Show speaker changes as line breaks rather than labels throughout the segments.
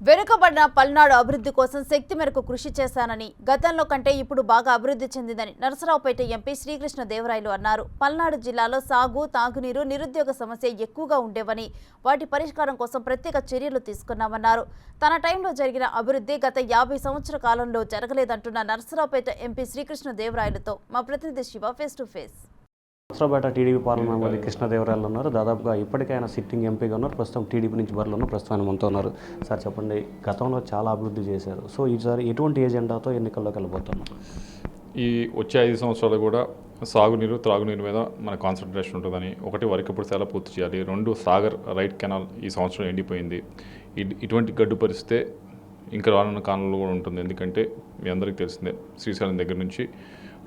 వెనుకబడిన పల్నాడు అభివృద్ధి కోసం శక్తి మేరకు కృషి చేశానని, గతంలో కంటే ఇప్పుడు బాగా అభివృద్ధి చెందిందని నరసరావుపేట ఎంపీ శ్రీకృష్ణ దేవరాయలు అన్నారు. పల్నాడు జిల్లాలో సాగు, తాగునీరు, నిరుద్యోగ సమస్య ఎక్కువగా ఉండేవని, వాటి పరిష్కారం కోసం ప్రత్యేక చర్యలు తీసుకున్నామన్నారు. తన టైంలో జరిగిన అభివృద్ధి గత 50 సంవత్సరాల కాలంలో జరగలేదంటున్న నరసరావుపేట ఎంపీ శ్రీకృష్ణ దేవరాయలతో మా ప్రతినిధి Shiva face to face.
Narasaraopet TDP parliament మంత్రి కృష్ణదేవరాయలు ఉన్నారు. దాదాపుగా ఇప్పటికైనా సిట్టింగ్ ఎంపీగా ఉన్నారు. ప్రస్తుతం టీడీపీ నుంచి బరిలో ఉన్నారు. ప్రస్తుతం ఆయన మనతో ఉన్నారు. సార్ చెప్పండి, గతంలో చాలా అభివృద్ధి చేశారు. సో ఈసారి ఎటువంటి ఎజెండాతో ఎన్నికల్లోకి వెళ్ళబోతున్నారు?
ఈ వచ్చే 5 సంవత్సరాలు కూడా సాగునీరు, త్రాగునీరు మీద మన కాన్సన్ట్రేషన్ ఉంటుందని, ఒకటి వరకపుడిసేలా పూర్తి చేయాలి, 2 సాగర్ రైట్ కెనాల్ ఈ సంవత్సరం ఎండిపోయింది. ఇటువంటి గడ్డు పరిస్థితే ఇంకా రానున్న కాలంలో కూడా ఉంటుంది. ఎందుకంటే మీ అందరికీ తెలిసిందే, శ్రీశైలం దగ్గర నుంచి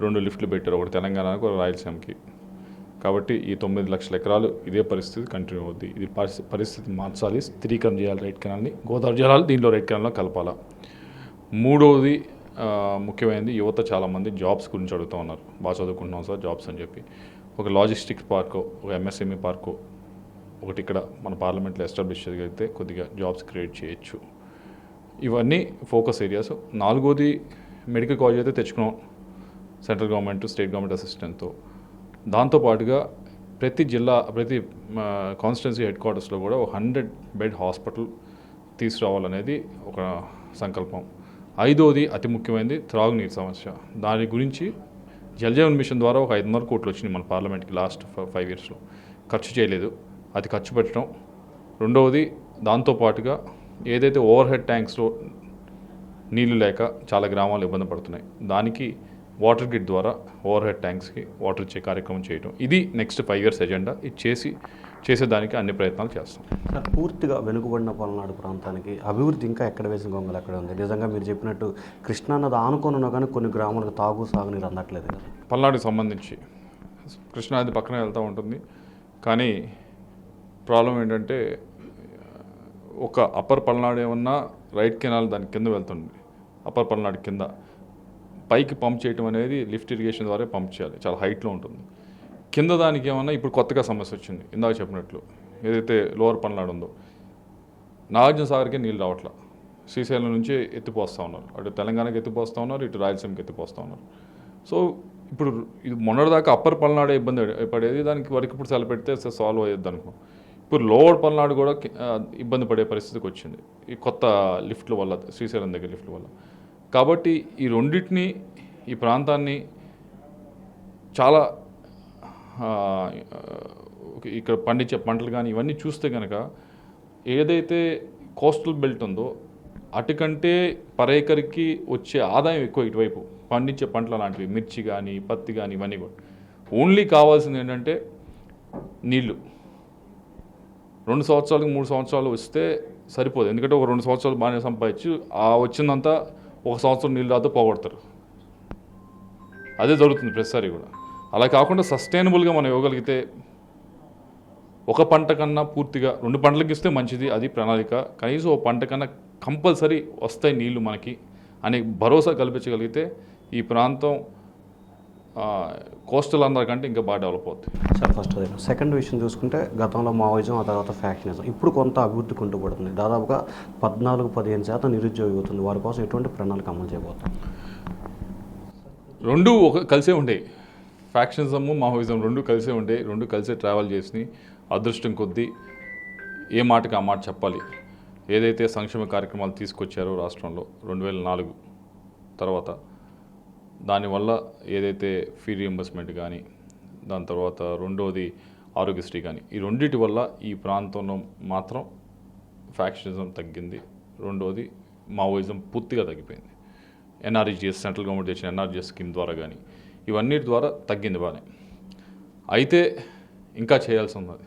2 లిఫ్ట్లు పెట్టారు, ఒకటి తెలంగాణకు, ఒక రాయలసీమకి. కాబట్టి ఈ 9 లక్షల ఎకరాలు ఇదే పరిస్థితి కంటిన్యూ అవుద్ది. ఇది పరిస్థితి మార్చాలి, స్థిరీకరణ చేయాలి రైట్ కెనాల్ని, గోదావరి జలాలు దీనిలో రైట్ కెనాల్లో కలపాలా. మూడవది ముఖ్యమైనది, యువత చాలామంది జాబ్స్ గురించి అడుగుతూ ఉన్నారు. బాగా చదువుకుంటున్నాం సార్ జాబ్స్ అని చెప్పి. ఒక లాజిస్టిక్స్ పార్కో, ఒక ఎంఎస్ఎంఈ పార్కో ఒకటి ఇక్కడ మన పార్లమెంట్లో ఎస్టాబ్లిష్ చేయగలిగితే కొద్దిగా జాబ్స్ క్రియేట్ చేయొచ్చు. ఇవన్నీ ఫోకస్ ఏరియాస్. 4వది మెడికల్ కాలేజ్ అయితే తెచ్చుకున్నాం సెంట్రల్ గవర్నమెంట్, స్టేట్ గవర్నమెంట్ అసిస్టెంట్తో. దాంతోపాటుగా ప్రతి కాన్స్టిట్యున్సీ హెడ్ క్వార్టర్స్లో కూడా 100 బెడ్ హాస్పిటల్ తీసుకురావాలనేది ఒక సంకల్పం. 5వది అతి ముఖ్యమైనది త్రాగునీరు సమస్య. దాని గురించి జలజీవన్ మిషన్ ద్వారా ఒక 500 కోట్లు వచ్చినాయి మన పార్లమెంట్కి లాస్ట్ 5 ఇయర్స్లో. ఖర్చు చేయలేదు, అది ఖర్చు పెట్టడం. 2వది దాంతోపాటుగా ఏదైతే ఓవర్ హెడ్ ట్యాంక్స్లో నీళ్లు లేక చాలా గ్రామాలు ఇబ్బంది పడుతున్నాయి, దానికి వాటర్ గ్రిడ్ ద్వారా ఓవర్ హెడ్ ట్యాంక్స్కి వాటర్ ఇచ్చే కార్యక్రమం చేయడం. ఇది నెక్స్ట్ 5 ఇయర్స్ ఎజెండా. ఇది చేసేదానికి అన్ని ప్రయత్నాలు చేస్తాం.
సార్, పూర్తిగా వెనుకబడిన పల్నాడు ప్రాంతానికి అభివృద్ధి ఇంకా ఎక్కడ వేసిన గొంగలు ఎక్కడ ఉంది? నిజంగా మీరు చెప్పినట్టు కృష్ణా నది ఆనుకొని ఉన్నా కానీ కొన్ని గ్రామాలకు సాగునీరు అందట్లేదు కదా.
పల్నాడుకి సంబంధించి కృష్ణానది పక్కనే వెళ్తూ ఉంటుంది, కానీ ప్రాబ్లం ఏంటంటే ఒక అప్పర్ పల్నాడు ఏమన్నా రైట్ కెనాల్ దాని కింద వెళ్తుంది. అప్పర్ పల్నాడు కింద పైకి పంప్ చేయడం అనేది లిఫ్ట్ ఇరిగేషన్ ద్వారా పంప్ చేయాలి, చాలా హైట్లో ఉంటుంది. కింద దానికి ఏమన్నా ఇప్పుడు కొత్తగా సమస్య వచ్చింది. ఇందాక చెప్పినట్లు ఏదైతే లోవర్ పల్నాడు ఉందో, నాగార్జున సాగర్కి నీళ్ళు రావట్లా. శ్రీశైలం నుంచి ఎత్తిపోస్తూ ఉన్నారు, అటు తెలంగాణకి ఎత్తిపోస్తూ ఉన్నారు, ఇటు రాయలసీమకి ఎత్తిపోస్తూ ఉన్నారు. సో ఇప్పుడు ఇది మొన్నటిదాకా అప్పర్ పల్నాడే ఇబ్బంది పడేది, దానికి వరకు ఇప్పుడు సెల పెడితే సాల్వ్ అయ్యేది అనుకో. ఇప్పుడు లోవర్ పల్నాడు కూడా ఇబ్బంది పడే పరిస్థితికి వచ్చింది ఈ కొత్త లిఫ్ట్ల వల్ల, శ్రీశైలం దగ్గర లిఫ్ట్ల వల్ల. కాబట్టి ఈ రెండింటిని, ఈ ప్రాంతాన్ని చాలా ఇక్కడ పండించే పంటలు కానీ ఇవన్నీ చూస్తే కనుక ఏదైతే కోస్టల్ బెల్ట్ ఉందో అటుకంటే పర్ ఏకర్కి వచ్చే ఆదాయం ఎక్కువ ఇటువైపు పండించే పంటలు అలాంటివి, మిర్చి కానీ పత్తి కానీ ఇవన్నీ కూడా. ఓన్లీ కావాల్సింది ఏంటంటే నీళ్ళు. 2 సంవత్సరాలకు 3 సంవత్సరాలు వస్తే సరిపోదు. ఎందుకంటే ఒక 2 సంవత్సరాలు బాగానే సంపాదించి ఆ వచ్చిందంతా 1 సంవత్సరం నీళ్ళు రాతో పోగొడతారు. అదే జరుగుతుంది ప్రతిసారి కూడా. అలా కాకుండా సస్టైనబుల్గా మనం ఇవ్వగలిగితే, ఒక పంట కన్నా పూర్తిగా 2 పంటలకు ఇస్తే మంచిది, అది ప్రణాళిక. కనీసం ఒక పంట కన్నా కంపల్సరీ వస్తాయి నీళ్లు మనకి అనే భరోసా కల్పించగలిగితే ఈ ప్రాంతం కోస్టల్ అందరికంటే ఇంకా బాగా డెవలప్ అవుతుంది.
సార్, ఫస్ట్ అదే. సెకండ్ విషయం చూసుకుంటే గతంలో మావోయిజం, ఆ తర్వాత ఫ్యాక్షనిజం, ఇప్పుడు కొంత అభివృద్ధి కుంటుపడుతుంది. దాదాపుగా 14-15% నిరుద్యోగం అవుతుంది. వారి కోసం ఎటువంటి ప్రణాళిక అమలు చేయబోతాం?
2 కలిసే ఉండేవి. ఫ్యాక్షనిజము, మావోయిజం 2 కలిసే ఉండేవి. 2 కలిసే ట్రావెల్ చేసినాయి. అదృష్టం కొద్దీ ఏ మాటకి ఆ మాట చెప్పాలి. ఏదైతే సంక్షేమ కార్యక్రమాలు తీసుకొచ్చారో రాష్ట్రంలో 2004 తర్వాత, దానివల్ల ఏదైతే ఫీ రీయింబర్స్మెంట్ కానీ, దాని తర్వాత 2వది ఆరోగ్యశ్రీ కానీ, ఈ రెండింటి వల్ల ఈ ప్రాంతంలో మాత్రం ఫ్యాక్షనిజం తగ్గింది. 2వది మావోయిజం పూర్తిగా తగ్గిపోయింది. ఎన్ఆర్జిఎస్, సెంట్రల్ గవర్నమెంట్ చేసిన ఎన్ఆర్జిఎస్ స్కీమ్ ద్వారా కానీ ఇవన్నిటి ద్వారా తగ్గింది బాగానే. అయితే ఇంకా చేయాల్సి ఉన్నది.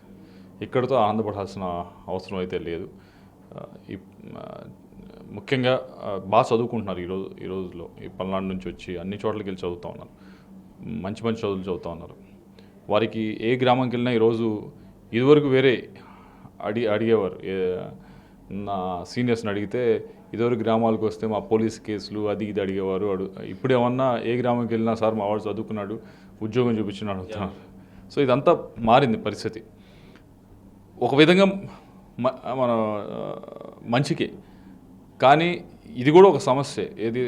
ఇక్కడితో ఆనందపడాల్సిన అవసరం అయితే లేదు. ముఖ్యంగా బాగా చదువుకుంటున్నారు ఈ రోజుల్లో. ఈ పల్నాడు నుంచి వచ్చి అన్ని చోట్లకి వెళ్ళి చదువుతూ ఉన్నారు, మంచి చదువులు చదువుతూ ఉన్నారు. వారికి ఏ గ్రామంకి వెళ్ళినా ఈరోజు ఇదివరకు వేరే అడిగేవారు. నా సీనియర్స్ని అడిగితే ఇదివరకు గ్రామాలకు వస్తే మా పోలీస్ కేసులు అది ఇది అడిగేవారు. ఇప్పుడు ఏమన్నా ఏ గ్రామంకి వెళ్ళినా సార్ మా వాడు చదువుకున్నాడు, ఉద్యోగం చూపించినాడు అడుగుతున్నారు. సో ఇదంతా మారింది పరిస్థితి. ఒక విధంగా మన మంచికి కానీ ఇది కూడా ఒక సమస్య. ఏది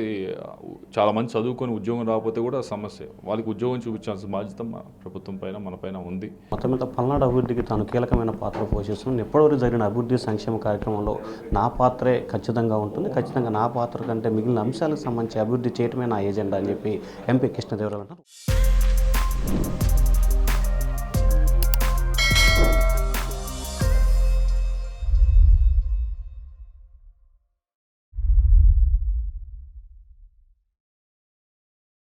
చాలామంది చదువుకొని ఉద్యోగం రాకపోతే కూడా సమస్య. వాళ్ళకి ఉద్యోగం చూపించాల్సిన బాధ్యత మన ప్రభుత్వం పైన మన పైన ఉంది.
మొత్తం మీద పల్నాడు అభివృద్ధికి తాను కీలకమైన పాత్ర పోషిస్తుంది. ఎప్పటివరకు జరిగిన అభివృద్ధి సంక్షేమ కార్యక్రమంలో నా పాత్రే ఖచ్చితంగా ఉంటుంది. ఖచ్చితంగా నా పాత్ర కంటే మిగిలిన అంశాలకు సంబంధించి అభివృద్ధి చేయటమే నా ఏజెండా అని చెప్పి ఎంపీ కృష్ణదేవరాయలు అన్నారు.